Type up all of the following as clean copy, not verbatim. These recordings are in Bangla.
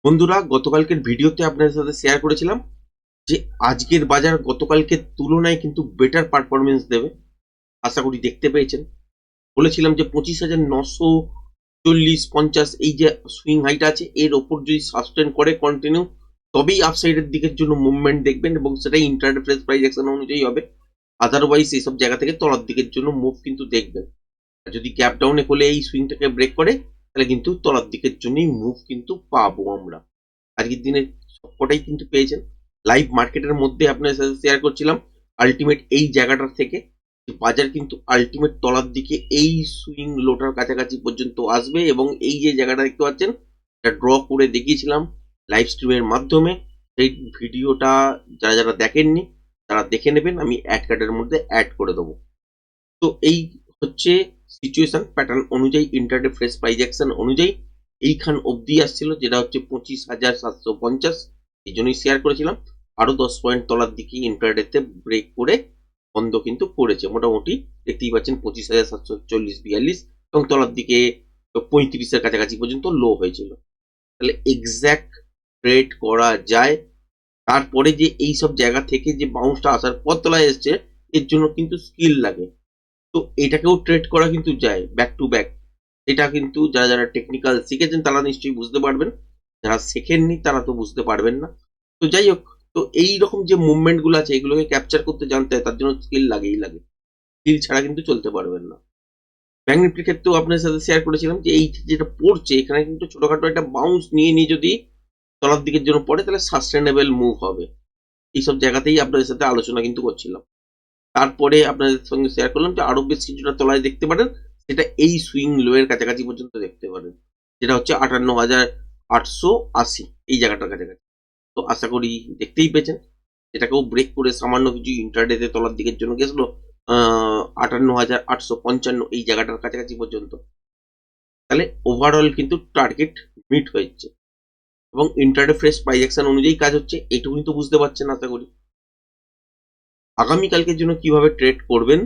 বন্ধুরা, গতকালকের ভিডিওতে আপনাদের সাথে শেয়ার করেছিলাম যে আজকের বাজার গতকালকের তুলনায় কিন্তু বেটার পারফরমেন্স দেবে। আশা করি দেখতে পেয়েছেন। বলেছিলাম যে 25,940-50 এই যে সুইং হাইট আছে, এর ওপর যদি সাস্টেন করে কন্টিনিউ, তবেই আপসাইডের দিকের জন্য মুভমেন্ট দেখবেন এবং সেটাই ইন্টারডে প্রাইস অ্যাকশন অনুযায়ী হবে। আদারওয়াইজ এইসব জায়গা থেকে তলার দিকের জন্য মুভ কিন্তু দেখবেন। আর যদি গ্যাপ ডাউনে হলে এই সুইংটাকে ব্রেক করে, তাহলে কিন্তু তলার দিকের জন্যই মুভ কিন্তু পাবো আমরা। আজকের দিনে সবকটাই কিন্তু পেয়েছেন। লাইভ মার্কেটের মধ্যে আপনার সাথে শেয়ার করছিলাম আলটিমেট এই জায়গাটা থেকে যে বাজার কিন্তু আলটিমেট তলার দিকে এই সুইং লোটার কাছাকাছি পর্যন্ত আসবে এবং এই যে জায়গাটা দেখতে পাচ্ছেন, এটা ড্র করে দেখিয়েছিলাম লাইভ স্ট্রিমের মাধ্যমে। সেই ভিডিওটা যারা যারা দেখেননি তারা দেখে নেবেন, আমি অ্যাড কার্ডের মধ্যে অ্যাড করে দেবো। তো এই হচ্ছে সিচুয়েশন প্যাটার্ন অনুযায়ী ইন্টারডে ফ্রেশ প্রাইস অ্যাকশন অনুযায়ী এইখান অবধি আসছিল, যেটা হচ্ছে 25,750। এই জন্যই শেয়ার করেছিলাম। আরো 10 পয়েন্ট তলার দিকে ইন্টারডেতে ব্রেক করে বন্ধ কিন্তু করেছে মোটামুটি। দেখতেই পাচ্ছেন 25,740-42 এবং তলার দিকে 35-এর কাছাকাছি পর্যন্ত লো হয়েছিল। তাহলে এক্স্যাক্ট ট্রেড করা যায়। তারপরে যে এই সব জায়গা থেকে যে বাউন্সটা আসার পর তলায় এসছে, এর জন্য কিন্তু স্কিল লাগে। তো এটাকেও ট্রেড করা কিন্তু যায় ব্যাক টু ব্যাক। এটা কিন্তু যারা যারা টেকনিক্যাল শিখেছেন তারা নিশ্চয়ই বুঝতে পারবেন, যারা শেখেননি তারা তো বুঝতে পারবেন না। তো যাই হোক, তো এই রকম যে মুভমেন্ট গুলো আছে এগুলোকে ক্যাপচার করতে জানতে হয়, তার জন্য স্কিল লাগেই লাগে। স্কিল ছাড়া কিন্তু চলতে পারবেন না। ব্যাংক নিফটির ক্ষেত্রেও আপনার সাথে শেয়ার করেছিলাম যে এই যেটা পড়ছে এখানে কিন্তু ছোটখাটো একটা বাউন্স নিয়ে নিয়ে যদি তলার দিকের জন্য পড়ে, তাহলে সাস্টেনেবল মুভ হবে। এইসব জায়গাতেই আপনাদের সাথে আলোচনা কিন্তু করছিলাম। তারপরে আপনাদের সঙ্গে শেয়ার করলাম যে আরো বেশ কিছুটা তলায় দেখতে পারেন, সেটা এই সুইং লো এর কাছাকাছি পর্যন্ত দেখতে পারেন, যেটা হচ্ছে 58,880 এই জায়গাটার কাছাকাছি। তো আশা করি দেখতেই পেয়েছেন। এটাকেও ব্রেক করে সামান্য কিছু ইন্টারডেতে তলার দিকের জন্য গেছিল 58,855 এই জায়গাটার কাছাকাছি পর্যন্ত। তাহলে ওভারঅল কিন্তু টার্গেট মিট হয়েছে এবং ইন্টারডে ফ্রেশ প্রাইস অ্যাকশন অনুযায়ী কাজ হচ্ছে, এইটুকু কিন্তু বুঝতে পারছেন আশা করি। আগামীকালকের জন্য কিভাবে ট্রেড করবেন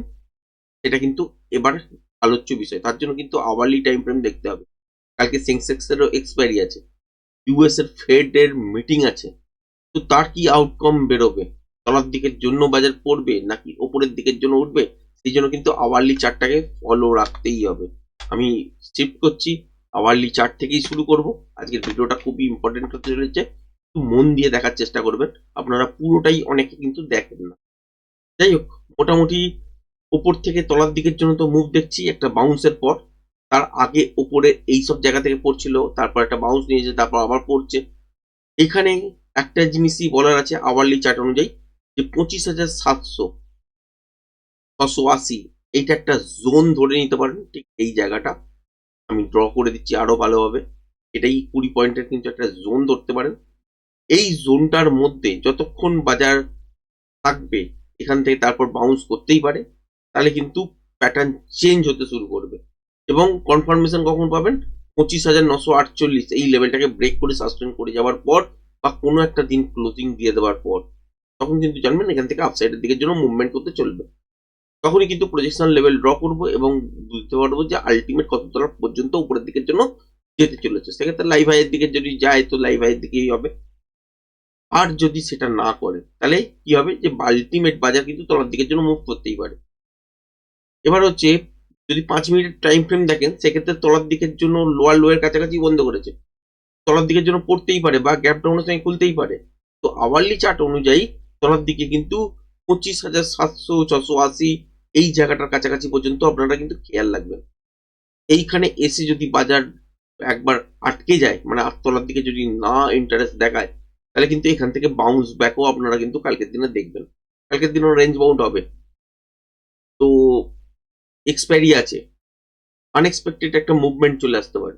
এটা কিন্তু এবার আলোচ্য বিষয়। তার জন্য কিন্তু আওয়ারলি টাইম ফ্রেম দেখতে হবে। কালকে সেন্সেক্স এরও এক্সপায়ারি আছে, ইউএস এর ফেড এর মিটিং আছে। তো তার কি আউটকাম বেরোবে, তলার দিকের জন্য বাজার পড়বে নাকি ওপরের দিকের জন্য উঠবে, সেই জন্য কিন্তু আওয়ারলি চার্টটাকে ফলো রাখতেই হবে। আমি শিফট করছি, আওয়ারলি চার্ট থেকেই শুরু করব। আজকের ভিডিওটা খুবই ইম্পর্টেন্ট হতে চলেছে, একটু মন দিয়ে দেখার চেষ্টা করবেন। আপনারা পুরোটাই অনেকে কিন্তু দেখেন না। যাই হোক, মোটামুটি উপর থেকে তলার দিকের জন্য তো মুভ দেখছি একটা বাউন্সের পর। তার আগে উপরে এইসব জায়গা থেকে পড়ছিল, তারপর একটা বাউন্স নিয়েছে, তারপর আবার পড়ছে। এখানে একটা জিনিসই বলার আছে আওয়ারলি চার্ট অনুযায়ী, যে 25,700-680 এইটা একটা জোন ধরে নিতে পারেন। ঠিক এই জায়গাটা আমি ড্র করে দিচ্ছি আরো ভালোভাবে। এটাই 20 পয়েন্টের কিন্তু একটা জোন ধরতে পারেন। এই জোনটার মধ্যে যতক্ষণ বাজার থাকবে, এখান থেকে তারপর বাউন্স করতেই পারে, তাহলে কিন্তু প্যাটার্ন চেঞ্জ হতে শুরু করবে। এবং কনফার্মেশন কখন পাবেন, 25,948 এই লেভেলটাকে ব্রেক করে সাস্টেন করে যাওয়ার পর বা কোনো একটা দিন ক্লোজিং দিয়ে দেওয়ার পর, তখন কিন্তু জানবেন এখান থেকে আপসাইডের দিকের জন্য মুভমেন্ট করতে চলবে। তখনই কিন্তু প্রজেকশন লেভেল ড্র করবো এবং বুঝতে পারবো যে আলটিমেট কত তলা পর্যন্ত উপরের দিকের জন্য যেতে চলেছে। সেক্ষেত্রে লাইভ হাইয়ের দিকে যদি যায় তো লাইভ হাইয়ের দিকেই হবে। আর যদি সেটা না করে তাহলে কি হবে, যে আলটিমেট বাজার কিন্তু তলার দিকের জন্য মুভ করতেই পারে। এবার হচ্ছে, যদি 5 মিনিটের টাইম ফ্রেম দেখেন, সেক্ষেত্রে তলার দিকের জন্য লোয়ার লো এর কাছাকাছি বন্ধ করেছে, তলার দিকের জন্য পড়তেই পারে বা গ্যাপ ডাউনের সঙ্গে খুলতেই পারে। তো আওয়ারলি চার্ট অনুযায়ী তলার দিকে কিন্তু 25,700-680 এই জায়গাটার কাছাকাছি পর্যন্ত আপনারা কিন্তু খেয়াল রাখবেন। এইখানে এসে যদি বাজার একবার আটকে যায়, মানে তলার দিকে যদি না ইন্টারেস্ট দেখায়, তাহলে কিন্তু এখান থেকে বাউন্স ব্যাকও আপনারা কিন্তু কালকের দিনে দেখবেন। কালকের দিনও রেঞ্জ বাউন্ড হবে। তো এক্সপায়ারি আছে, আনএক্সপেক্টেড একটা মুভমেন্ট চলে আসতে পারে।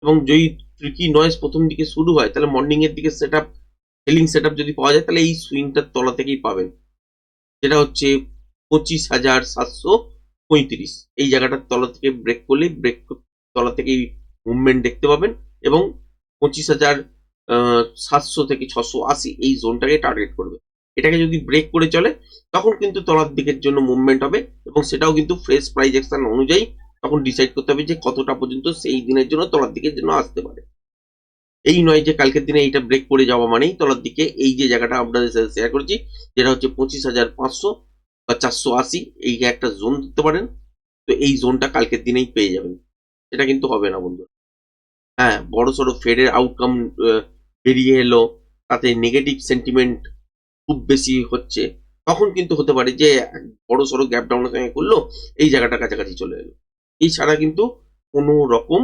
এবং যদি ট্রিকি নয়েজ প্রথম দিকে শুরু হয়, তাহলে মর্নিং এর দিকে set up, selling set up যদি পাওয়া যায়, তাহলে এই সুইংটার তলা থেকেই পাবেন, যেটা হচ্ছে 25,735 এই জায়গাটার তলা থেকে ব্রেক করলে তলা থেকেই মুভমেন্ট দেখতে পাবেন এবং 25,700 থেকে 680 এই জোনটাকে টার্গেট করবে। এটাকে যদি ব্রেক করে চলে, তখন কিন্তু তলার দিকের জন্য মুভমেন্ট হবে এবং সেটাও কিন্তু ফ্রেশ প্রাইস অ্যাকশন অনুযায়ী তখন ডিসাইড করতে হবে যে কতটা পর্যন্ত সেই দিনের জন্য তলার দিকের জন্য আসতে পারে। এই নয় যে কালকের দিনে এইটা ব্রেক করে যাওয়া মানেই তলার দিকে। এই যে জায়গাটা আপনাদের সাথে শেয়ার করেছি, যেটা হচ্ছে 25,500 বা 480, এই একটা জোন দিতে পারেন। তো এই জোনটা কালকের দিনেই পেয়ে যাবেন, এটা কিন্তু হবে না বন্ধু। হ্যাঁ, বড় সড়ো ফেডের আউটকাম বেরিয়ে এলো, তাতে নেগেটিভ সেন্টিমেন্ট খুব বেশি হচ্ছে, তখন কিন্তু হতে পারে যে বড় সড়ো গ্যাপ ডাউনের সঙ্গে করলো, এই জায়গাটা কাছাকাছি চলে এলো। এছাড়া কিন্তু কোনো রকম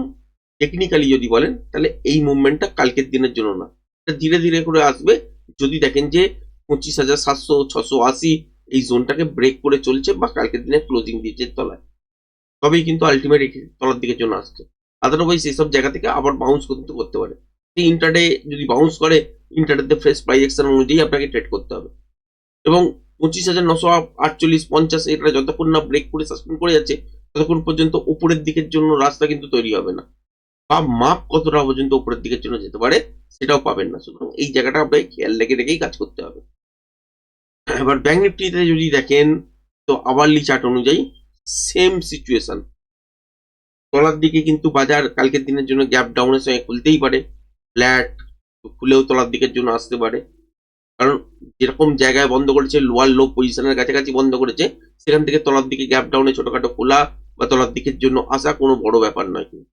টেকনিক্যালি যদি বলেন, তাহলে এই মুভমেন্টটা কালকের দিনের জন্য না, এটা ধীরে ধীরে করে আসবে। যদি দেখেন যে 25,700 680 এই জোনটাকে ব্রেক করে চলছে বা কালকের দিনে ক্লোজিং দিয়েছে তলায়, তবেই কিন্তু আলটিমেট তলার দিকের জন্য আসছে। আদারওয়াইজ এইসব জায়গা থেকে আবার বাউন্স কিন্তু করতে পারে। ইন্টারডে যদি বাউন্স করে, ইন্টারডেতে ফ্রেশ প্রাইস অ্যাকশন অনুযায়ী আপনাকে ট্রেড করতে হবে। এবং 25,948 50 এটা যতক্ষণ না ব্রেক করে সাসপেন্ড করে যাচ্ছে, ততক্ষণ পর্যন্ত উপরের দিকের জন্য রাস্তা কিন্তু তৈরি হবে না, বা মাপ কতটা পর্যন্ত উপরের দিকের জন্য যেতে পারে সেটাও পাবেন না। সুতরাং এই জায়গাটা আপনাকে খেয়াল রেখে রেখেই কাজ করতে হবে। এবার ব্যাংক নিফটিতে যদি দেখেন, তো আওয়ারলি চার্ট অনুযায়ী সেম সিচুয়েশন। তলার দিকে কিন্তু বাজার কালকের দিনের জন্য গ্যাপ ডাউনের সঙ্গে খুলতেই পারে, ফ্ল্যাট খুলেও তলার দিকের জন্য আসতে পারে। কারণ যেরকম জায়গায় বন্ধ করেছে, লোয়ার লো পজিশনের কাছাকাছি বন্ধ করেছে, সেখান থেকে তলার দিকে গ্যাপ ডাউনে ছোটখাটো খোলা বা তলার দিকের জন্য আসা কোনো বড় ব্যাপার নয়। কিন্তু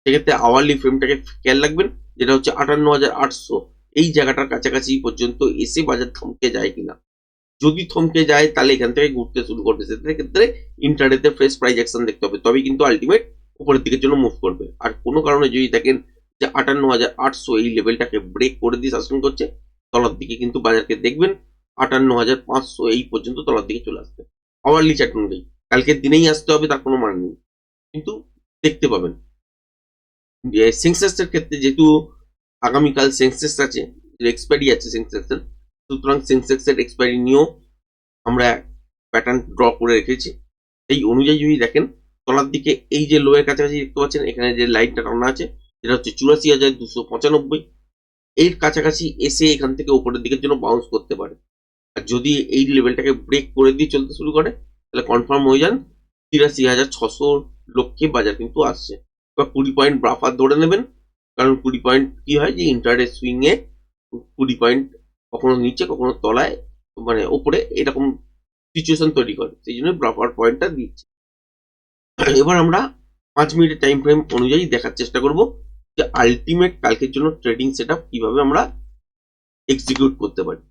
সেক্ষেত্রে আওয়ারলি ফ্রেমটাকে খেয়াল রাখবেন, যেটা হচ্ছে 58,800, এই জায়গাটার কাছাকাছি পর্যন্ত এসে বাজার থমকে যায় কিনা। যদি থমকে যায় তাহলে এখান থেকে ঘুরতে শুরু করবে, সেক্ষেত্রে ইন্টারডেতে ফ্রেশ প্রাইস অ্যাকশন দেখতে হবে, তবেই কিন্তু আলটিমেট উপরের দিকের জন্য মুভ করবে। আর কোনো কারণে যদি দেখেন যে 58,800 এই লেভেলটাকে ব্রেক করে দিয়ে সাসপেন্ড করছে, তলার দিকে কিন্তু বাজারকে দেখবেন 58,500 এই পর্যন্ত তলার দিকে চলে আসবে আওয়ারলি চার্ট অনুযায়ী। কালকের দিনেই আসতে হবে তার কোনো মানে নেই, কিন্তু দেখতে পাবেন। সেন্সেক্সের ক্ষেত্রে যেহেতু আগামীকাল সেন্সেক্স আছে, এক্সপায়ারি আছে সেন্সেক্সের, সুতরাং সেন্সেক্সের এক্সপায়ারি নিয়েও আমরা প্যাটার্ন ড্র করে রেখেছি। এই অনুযায়ী যদি দেখেন, তলার দিকে এই যে লোয়ের কাছাকাছি দেখতে পাচ্ছেন, এখানে যে লাইনটা টানা আছে, যেটা হচ্ছে 84,295, এর কাছাকাছি এসে এখান থেকে উপরের দিকের জন্য বাউন্স করতে পারে। আর যদি এই লেভেলটাকে ব্রেক করে দিয়ে চলতে শুরু করে, তাহলে কনফার্ম হয়ে যান 83,600 লক্ষ্যে বাজার কিন্তু আসছে। বা 20 পয়েন্ট ব্রাফার ধরে নেবেন, কারণ 20 পয়েন্ট কি হয় যে ইন্টারডে সুইং এ 20 পয়েন্ট কখনো নিচে কখনো তলায়, মানে ওপরে, এরকম সিচুয়েশন তৈরি করে, সেই জন্য ব্রাফার পয়েন্টটা দিচ্ছে। এবার আমরা 5 মিনিটের টাইম ফ্রেম অনুযায়ী দেখার চেষ্টা করব যে আলটিমেট কালকের জন্য ট্রেডিং সেট আপ কিভাবে আমরা এক্সিকিউট করতে পারি।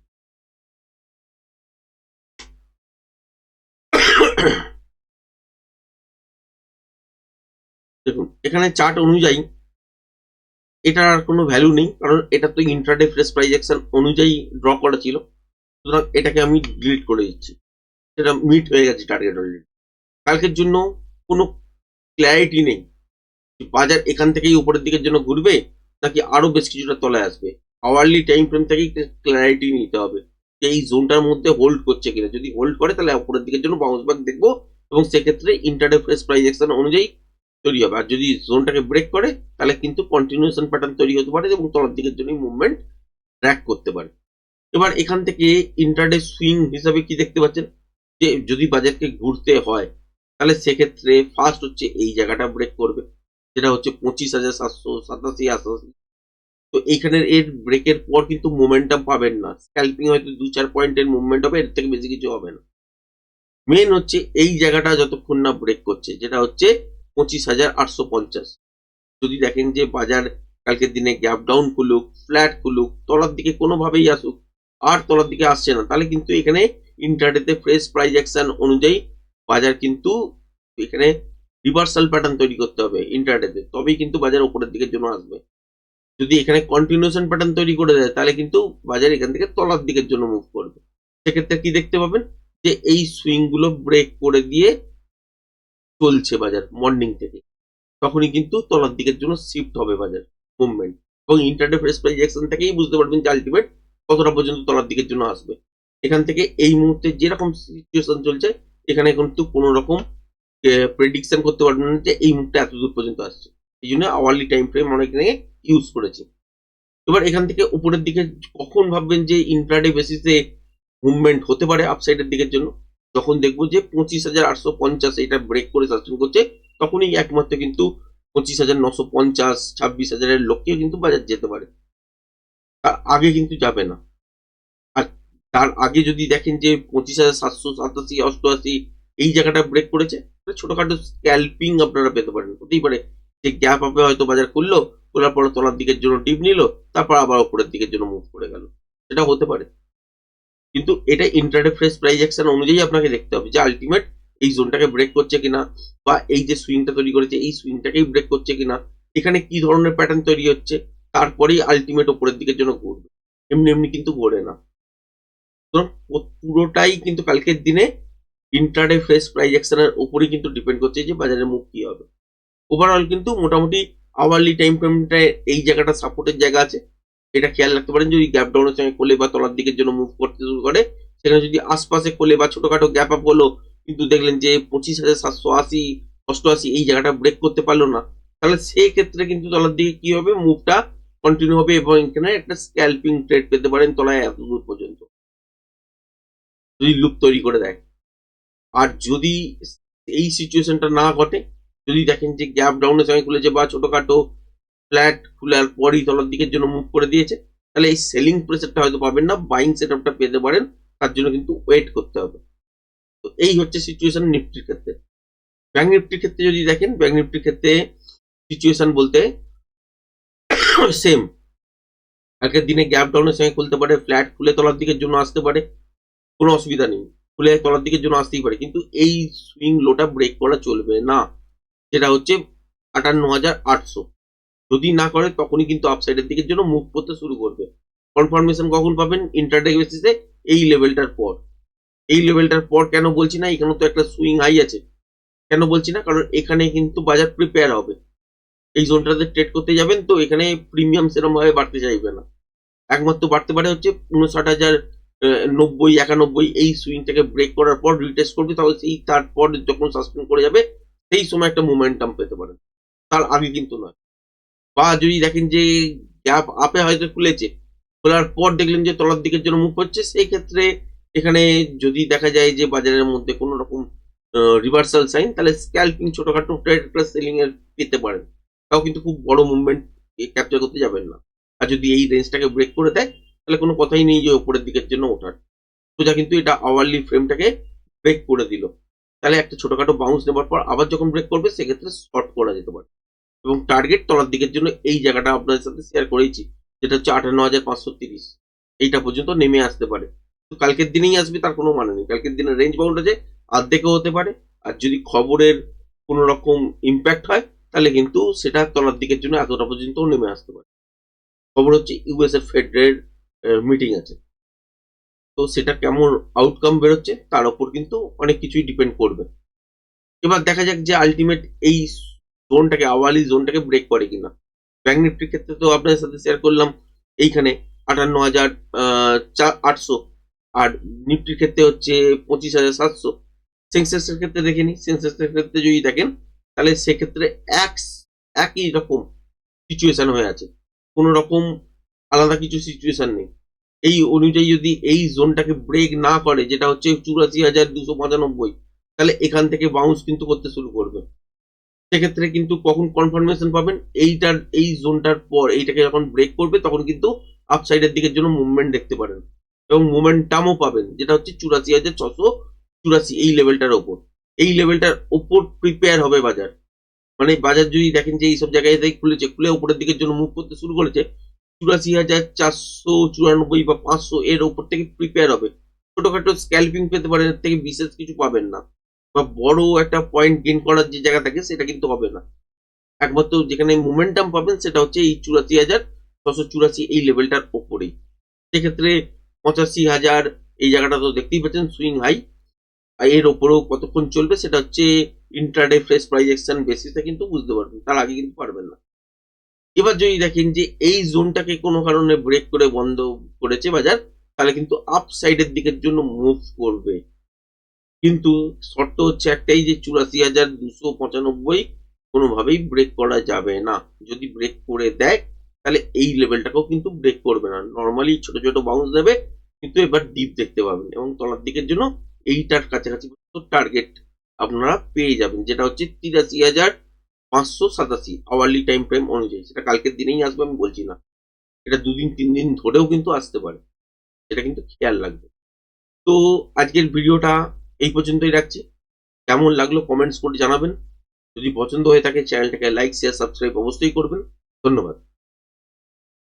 দেখুন, এখানে চার্ট অনুযায়ী এটার আর কোনো ভ্যালু নেই, কারণ এটা তো ইন্ট্রাডে ফ্রেশ প্রাইস অ্যাকশন অনুযায়ী ড্র করা ছিল। সুতরাং এটাকে আমি ডিলিট করে দিচ্ছি, সেটা মিট হয়ে গেছে টার্গেট অলরেডি। কালকের জন্য কোনো ক্ল্যারিটি নেই বাজার এখান থেকেই উপরের দিকের জন্য ঘুরবে নাকি আরো বেশ কিছুটা তলায় আসবে। আওয়ারলি টাইম ফ্রেম থেকেই ক্ল্যারিটি নিতে হবে যে এই জোনটার মধ্যে হোল্ড করছে কিনা। যদি হোল্ড করে তাহলে উপরের দিকের জন্য বাউন্স ব্যাক দেখবো, এবং সেক্ষেত্রে ইন্টারডে ফ্রেশ প্রাইস অ্যাকশন অনুযায়ী তৈরি হবে। আর যদি জোনটাকে ব্রেক করে, তাহলে কিন্তু কন্টিনিউশন প্যাটার্ন তৈরি হতে পারে এবং তলার দিকের জন্য মুভমেন্ট ট্র্যাক করতে পারে। এবার এখান থেকে ইন্টারডে সুইং হিসাবে কি দেখতে পাচ্ছেন, যে যদি বাজারকে ঘুরতে হয়, তাহলে সেক্ষেত্রে ফার্স্ট হচ্ছে এই জায়গাটা ব্রেক করবে, যেটা হচ্ছে 25,787 88। তো এইখানের এর ব্রেকের পর কিন্তু মোমেন্টাম পাবেন না, স্ক্যাল্পিং হয়তো 2-4 পয়েন্টের মুভমেন্ট হবে, এর থেকে বেশি কিছু হবে না। মেন হচ্ছে এই জায়গাটা যতক্ষণ না ব্রেক করছে, যেটা হচ্ছে 25,850। যদি দেখেন যে বাজার কালকের দিনে গ্যাপ ডাউন খুলুক, ফ্ল্যাট খুলুক, তলার দিকে কোনোভাবেই আসুক, আর তলার দিকে আসছে না, তাহলে কিন্তু এখানে ইন্টারডেতে ফ্রেশ প্রাইস অ্যাকশন অনুযায়ী বাজার কিন্তু এখানে রিভার্সাল প্যাটার্ন তৈরি করতে হবে ইন্টারডেতে, তবেই কিন্তু বাজার উপরের দিকের জন্য আসবে। যদি এখানে কন্টিনিউশন প্যাটার্ন তৈরি করে দেয়, তাহলে কিন্তু বাজার এখান থেকে তলার দিকের জন্য মুভ করবে। সেক্ষেত্রে কি দেখতে পাবেন, যে এই সুইং গুলো ব্রেক করে দিয়ে চলছে বাজার মর্নিং থেকে, তখনই কিন্তু তলার দিকের জন্য শিফট হবে বাজার মুভমেন্ট। এবং ইন্টারডে ফ্রেশ প্রাইস অ্যাকশন থেকেই বুঝতে পারবেন যে আলটিমেট কতটা পর্যন্ত তলার দিকের জন্য আসবে। এখান থেকে এই মুহূর্তে যেরকম সিচুয়েশন চলছে, এখানে কিন্তু কোনো রকম প্রেডিকশন করতে পারবেন না যে এই মুহূর্তে এত দূর পর্যন্ত আসছে। এই জন্য আওয়ারলি টাইম ফ্রেম অনেক ইউজ করেছি। এবার এখান থেকে উপরের দিকে কখন ভাববেন যে ইন্ট্রাডে বেসিসে মুভমেন্ট হতে পারে আপসাইডের দিকের জন্য, যখন দেখবো যে 25,850 এটা ব্রেক করে সাস্টেন করছে, তখনই একমাত্র কিন্তু 25,950, 26,000-এর লক্ষ্যেও কিন্তু বাজার যেতে পারে, তার আগে কিন্তু যাবে না। আর তার আগে যদি দেখেন যে 25,787, 88 এই জায়গাটা ব্রেক করেছে, ছোটখাটো স্ক্যাল্পিং আপনারা পেতে পারেন। হতেই পারে যে গ্যাপ আপে হয়তো বাজার করলো, খোলার পর তলার দিকের জন্য ডিপ নিল, তারপর আবার উপরের দিকের জন্য মুভ করে গেল, সেটা হতে পারে। কিন্তু এটা ইন্ট্রাডে ফ্রেশ প্রাইস অ্যাকশন অনুযায়ী আপনাকে দেখতে হবে যে আলটিমেট এই জোনটাকে ব্রেক করছে কিনা, বা এই যে সুইংটা তৈরি করেছে এই সুইংটাকেই ব্রেক করছে কিনা, এখানে কি ধরনের প্যাটার্ন তৈরি হচ্ছে, তারপরেই আলটিমেট উপরের দিকের জন্য ঘুরবে, এমনি এমনি কিন্তু ঘোরে না। তো পুরোটাই কিন্তু কালকের দিনে ইন্ট্রাডে ফ্রেশ প্রাইস অ্যাকশনের উপরেই কিন্তু ডিপেন্ড করছে যে বাজারের মুভ কি হবে। ওভারঅল কিন্তু মোটামুটি আওয়ারলি টাইম ফ্রেমটায় এই জায়গাটা সাপোর্টের জায়গা আছে, এটা খেয়াল রাখতে পারেন। যদি গ্যাপ ডাউনের সঙ্গে কোলে বা তলার দিকের জন্য মুভ করতে শুরু করে, সেখানে যদি আশপাশে কোলে বা ছোটখাটো গ্যাপ আপ হলো, কিন্তু দেখলেন যে 25,780, 88 এই জায়গাটা ব্রেক করতে পারলো না, তাহলে সেই ক্ষেত্রে কিন্তু তলার দিকে কি হবে, মুভটা কন্টিনিউ হবে এবং এখানে একটা স্ক্যাল্পিং ট্রেড পেতে পারেন তলায় এত দূর পর্যন্ত, যদি লুপ তৈরি করে দেয়। আর যদি এই সিচুয়েশনটা না ঘটে, যদি দেখেন যে গ্যাপ ডাউনের সঙ্গে খুলেছে বা ছোটখাটো ফ্ল্যাট খোলার পরই তলার দিকের জন্য মুভ করে দিয়েছে, তাহলে এই সেলিং প্রেসারটা হয়তো পাবেন না, বাইং সেটআপটা পেতে পারেন, তার জন্য কিন্তু ওয়েট করতে হবে। তো এই হচ্ছে সিচুয়েশন নিফটির ক্ষেত্রে। ব্যাংক নিফটির ক্ষেত্রে যদি দেখেন, ব্যাংক নিফটির ক্ষেত্রে সিচুয়েশন বলতে সেম, আগের দিনে গ্যাপ ডাউনের সঙ্গে খুলতে পারে, ফ্ল্যাট খুলে তলার দিকের জন্য আসতে পারে, কোনো অসুবিধা নেই, খুলে তলার দিকের জন্য আসতেই পারে, কিন্তু এই সুইং লোটা ব্রেক করা চলবে না, যেটা হচ্ছে 58,800। যদি না করে তখনই কিন্তু আপসাইডের দিকের জন্য মুভ করতে শুরু করবে। কনফার্মেশন কখন পাবেন, ইন্টারডে বেসিসে এই লেভেলটার পর। এই লেভেলটার পর কেন বলছি না, এখানে তো একটা সুইং হাই আছে, কেন বলছি না, কারণ এখানে কিন্তু বাজার প্রিপেয়ার হবে, এই জোনটাতে ট্রেড করতে যাবেন, তো এখানে প্রিমিয়াম সেরকম ভাবে বাড়তে চাইবে না, একমাত্র বাড়তে পারে হচ্ছে 59,090, 91 এই সুইংটাকে ব্রেক করার পর রিটেস্ট করবে, তাহলে সেই তারপর যখন সাসপেন্ড করে যাবে সেই সময় একটা মোমেন্টাম পেতে পারেন, তার আগে কিন্তু নয়। বা যদি দেখেন যে গ্যাপ আপে হয়তো খুলেছে, খোলার পর দেখলেন যে তলার দিকের জন্য মুভ হচ্ছে, সেই ক্ষেত্রে এখানে যদি দেখা যায় যে বাজারের মধ্যে কোনো রকম রিভার্সাল সাইন, তাহলে স্ক্যাল্পিং ছোটখাটো ট্রেড প্লাস সেলিং এর পেতে পারেন, তাও কিন্তু খুব বড় মুভমেন্ট ক্যাপচার করতে যাবেন না। আর যদি এই রেঞ্জটাকে ব্রেক করে দেয়, তাহলে কোনো কথাই নেই যে ওপরের দিকের জন্য ওঠার, সোজা কিন্তু এটা আওয়ারলি ফ্রেমটাকে ব্রেক করে দিল, তাহলে একটা ছোটখাটো বাউন্স নেবার পর আবার যখন ব্রেক করবে সেক্ষেত্রে শর্ট করা যেতে পারে। এবং টার্গেট তলার দিকের জন্য এই জায়গাটা আপনাদের সাথে শেয়ার করেছি, যেটা হচ্ছে 58,530, এইটা পর্যন্ত নেমে আসতে পারে। তো কালকের দিনেই আসবে তার কোনো মানে নেই, কালকের দিনে রেঞ্জ বাউন্ড আছে, অর্ধেকও হতে পারে। আর যদি খবরের কোনো রকম ইম্প্যাক্ট হয়, তাহলে কিন্তু সেটা তলার দিকের জন্য এতটা পর্যন্ত নেমে আসতে পারে। খবর হচ্ছে ইউএস এর ফেডের মিটিং আছে, তো সেটা কেমন আউটকাম বেরোচ্ছে তার উপর কিন্তু অনেক কিছুই ডিপেন্ড করবে। এবার দেখা যাক যে আলটিমেট এই জোনটাকে, আওয়ারলি জোনটাকে ব্রেক করে কিনা। ব্যাংক নিফটির ক্ষেত্রে তো আপনাদের সাথে শেয়ার করলাম এইখানে 58,800, আর নিফটির ক্ষেত্রে হচ্ছে 25,700। সেন্সেক্সের ক্ষেত্রে দেখে নিই, সেন্সেক্সের ক্ষেত্রে যদি দেখেন তাহলে সেক্ষেত্রে একই রকম সিচুয়েশন হয়ে আছে, কোনো রকম আলাদা কিছু সিচুয়েশন নেই। এই অনুযায়ী যদি এই জোনটাকে ব্রেক না করে, যেটা হচ্ছে 84,295, তাহলে এখান থেকে বাউন্স কিন্তু করতে শুরু করবে। সেক্ষেত্রে কিন্তু কখন কনফার্মেশন পাবেন, এইটার এই জোনটার পর এইটাকে যখন ব্রেক করবে তখন কিন্তু আপসাইডের দিকের জন্য মুভমেন্ট দেখতে পারেন, এবং মোমেন্টামও পাবেন, যেটা হচ্ছে 84,684 এই লেভেলটার ওপর। এই লেভেলটার ওপর প্রিপেয়ার হবে বাজার, মানে বাজার যদি দেখেন যে এইসব জায়গায় খুলেছে, খুলে উপরের দিকের জন্য মুভ করতে শুরু করেছে, 84,494 বা 500 এর ওপর থেকে প্রিপেয়ার হবে। ছোটখাটো স্ক্যালপিং পেতে পারেন, এর থেকে বিশেষ কিছু পাবেন না, বা বড় একটা পয়েন্ট গেইন করার যে জায়গা থাকে সেটা কিন্তু হবে না। একমাত্র যেখানে মোমেন্টাম পাবেন সেটা হচ্ছে এই 84,684 এই লেভেলটার ওপরেই। সেক্ষেত্রে 85,000 এই জায়গাটা তো দেখতেই পাচ্ছেন সুইং হাই, এর ওপরেও কতক্ষণ চলবে সেটা হচ্ছে ইন্ট্রাডে ফ্রেশ প্রাইস অ্যাকশন বেসিসে কিন্তু বুঝতে পারবেন, তার আগে কিন্তু পারবেন না। এবার যদি দেখেন যে এই জোনটাকে কোনো কারণে ব্রেক করে বন্ধ করেছে বাজার, তাহলে কিন্তু আপ সাইডের দিকের জন্য মুভ করবে, কিন্তু শর্ত হচ্ছে একটাই যে 84,295 কোনোভাবেই ব্রেক করা যাবে না। যদি ব্রেক করে দেয় তাহলে এই লেভেলটাকেও কিন্তু ব্রেক করবে না, নর্মালি ছোট ছোট বাউন্স দেবে, কিন্তু এবার ডিপ দেখতে পাবেন, এবং তলার দিকের জন্য এইটার কাছাকাছি টার্গেট আপনারা পেয়ে যাবেন, যেটা হচ্ছে 587 আওয়ারলি টাইম ফ্রেম অনুযায়ী। সেটা কালকের দিনেই আসবে আমি বলছি না, এটা 2 দিন 3 দিন ধরেও কিন্তু আসতে পারে, এটা কিন্তু খেয়াল রাখবে। তো আজকের ভিডিওটা এই পর্যন্তই রাখছি। কেমন লাগলো কমেন্টস করে জানাবেন। যদি পছন্দ হয়ে থাকে চ্যানেলটাকে লাইক শেয়ার সাবস্ক্রাইব অবশ্যই করবেন। ধন্যবাদ।